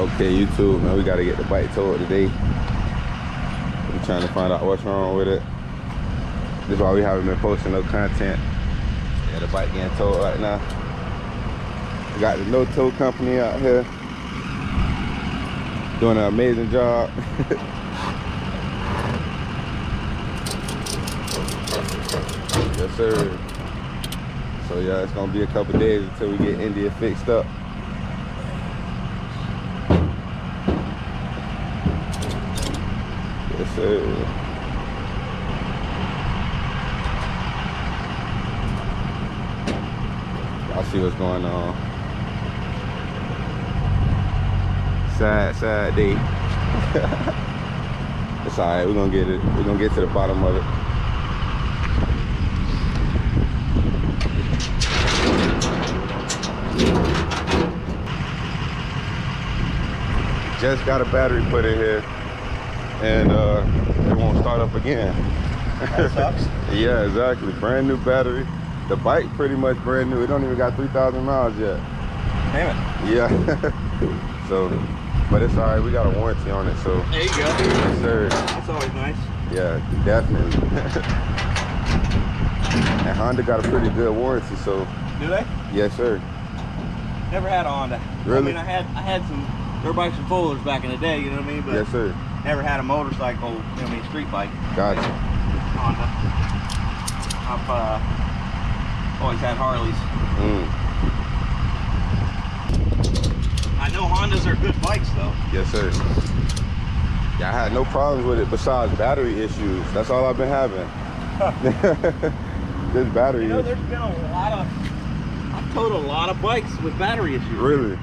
Okay, YouTube, man, we gotta get the bike towed today. We're trying to find out what's wrong with it. This is why we haven't been posting no content. Yeah, the bike getting towed right now. We got the No Tow company out here doing an amazing job. Yes, sir. So yeah, it's gonna be a couple days until we get India fixed up. Yes, sir. Y'all see what's going on. Sad day. It's alright, we're gonna get it. We're gonna get to the bottom of it. Just got a battery put in here, and it won't start up again. That sucks. Yeah, exactly. Brand new battery. The bike pretty much brand new. It don't even got 3,000 miles yet. Damn it. Yeah. So, but it's alright. We got a warranty on it. So there you go. Yes, sir. That's always nice. Yeah, definitely. And Honda got a pretty good warranty. So. Do they? Yes, sir. Never had a Honda. Really? I mean, I had some dirt bikes and four-wheelers back in the day. You know what I mean? But yes, sir. Never had a motorcycle. You know what I mean? Street bike. Gotcha. Honda. I've always had Harleys. I know Hondas are good bikes though. Yes, sir. Yeah, I had no problems with it besides battery issues. That's all I've been having. This battery. You know, there's been I've towed a lot of bikes with battery issues. Really?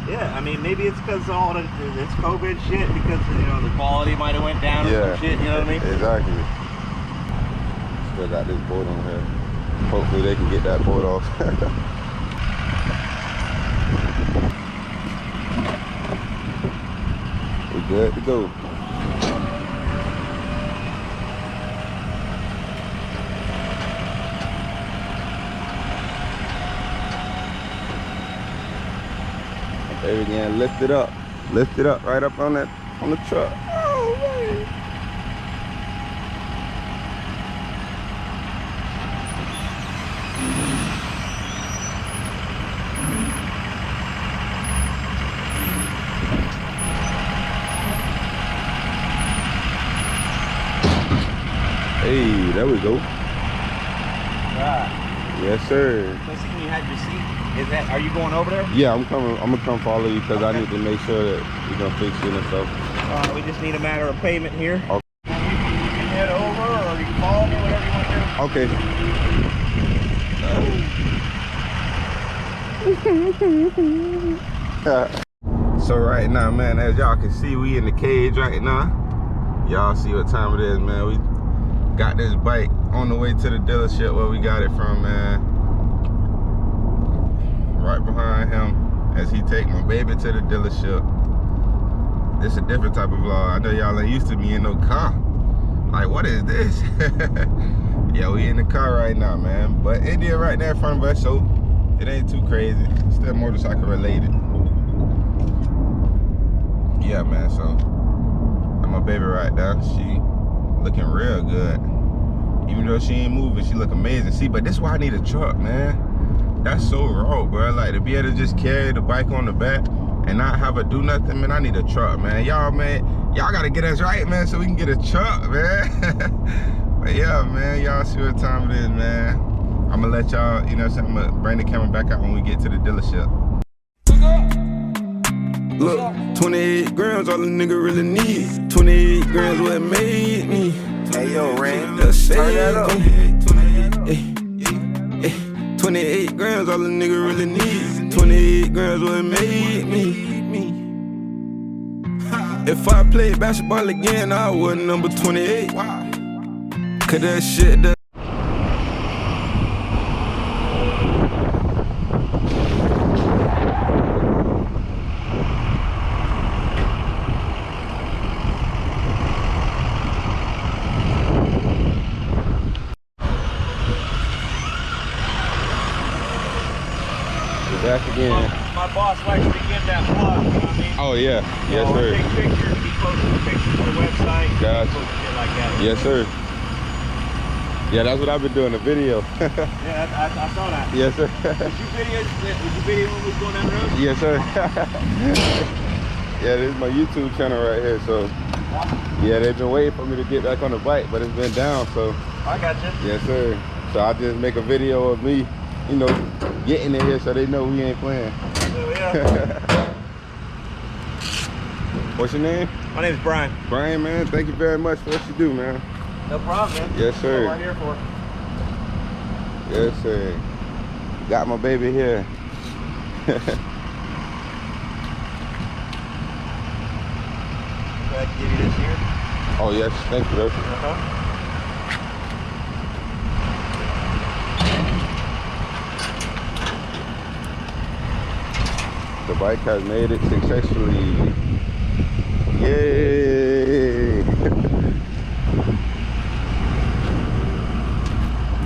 Yeah, I mean, maybe it's because all this COVID shit, because, you know, the quality might have went down or some shit, you know what I mean? Exactly. Still got this board on here. Hopefully they can get that board off. We good to go. Baby, again, lift it up right up on the truck. Oh man. Hey, there we go. Right. Yes, sir. So seeing you had your seat, are you going over there? Yeah, I'm gonna come follow you because I need to make sure that we're gonna fix it and stuff. We just need a matter of payment here. Okay. You can head over, or you can follow me, whatever Okay. So right now, man, as y'all can see, we in the cage right now. Y'all see what time it is, man. We got this bike on the way to the dealership where we got it from, man. Right behind him as he take my baby to the dealership. This is a different type of vlog. I know y'all ain't used to me in no car. Like, what is this? Yeah, we in the car right now, man. But India right there in front of us, so it ain't too crazy. Still motorcycle related. Yeah, man, so and my baby right there, she looking real good. Even though she ain't moving, she look amazing. See, but this is why I need a truck, man. That's so raw, bro. Like, to be able to just carry the bike on the back and not have her do nothing, man, I need a truck, man. Y'all gotta get us right, man, so we can get a truck, man. But yeah, man, y'all see what time it is, man. I'm gonna let y'all, you know what I'm saying, I'm gonna bring the camera back out when we get to the dealership. Look, 28 grams, all the nigga really need. 28 grams, what made me. Hey, yo, Ren, turn that up. 28 grams, all the nigga really need. 28 grams, what made me. If I played basketball again, I was number 28. Cause that shit that. Back again. My boss likes to give that plug. know what I mean? Oh yeah, yes So sir. I take pictures, he posts the pictures to the website, Gotcha. he posts shit like that. Yes sir. Yeah, that's what I've been doing, the video. Yeah, I saw that. Yes sir. Did you video when we was going down the road? Yes sir. Yeah, this is my YouTube channel right here. So yeah, they've been waiting for me to get back on the bike, but it's been down. So I got you. yes sir. So I just make a video of me, you know, getting in here so they know we ain't playing. Oh yeah. What's your name? My name's Brian. Brian, man, thank you very much for what you do, man. No problem, man. Yes, sir. That's what I'm here for. Yes, sir. Got my baby here. Go ahead and give you this here. Oh, yes, thank you, sir. The bike has made it successfully. Yay!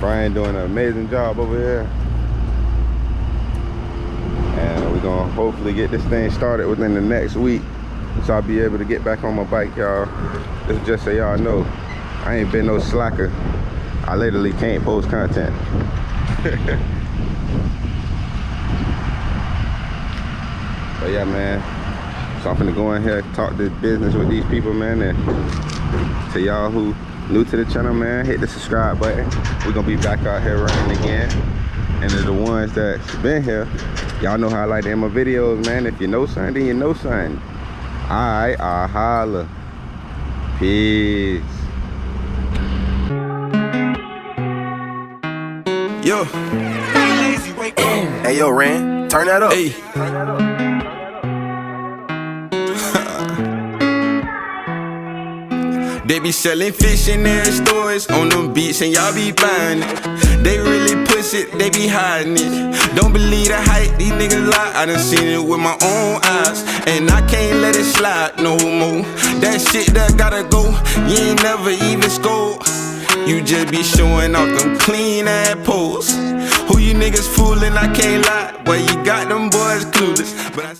Brian doing an amazing job over here. And we're gonna hopefully get this thing started within the next week. So I'll be able to get back on my bike, y'all. This is just so y'all know, I ain't been no slacker. I literally can't post content. But yeah, man. So I'm finna go in here, talk this business with these people, man. And to y'all who new to the channel, man, hit the subscribe button. We're gonna be back out here running again. And to the ones that's been here, y'all know how I like to end my videos, man. If you know something, then you know something. Alright, I'll holla. Peace. Yo. Hey, yo, Ren, turn that up. Hey. They be selling fish in their stores on them beats and y'all be buying it. They really push it, they be hiding it. Don't believe the hype, these niggas lie. I done seen it with my own eyes, and I can't let it slide no more. That shit that gotta go, you ain't never even scored. You just be showing off them clean ass posts. Who you niggas fooling, I can't lie. Well, you got them boys clueless, but I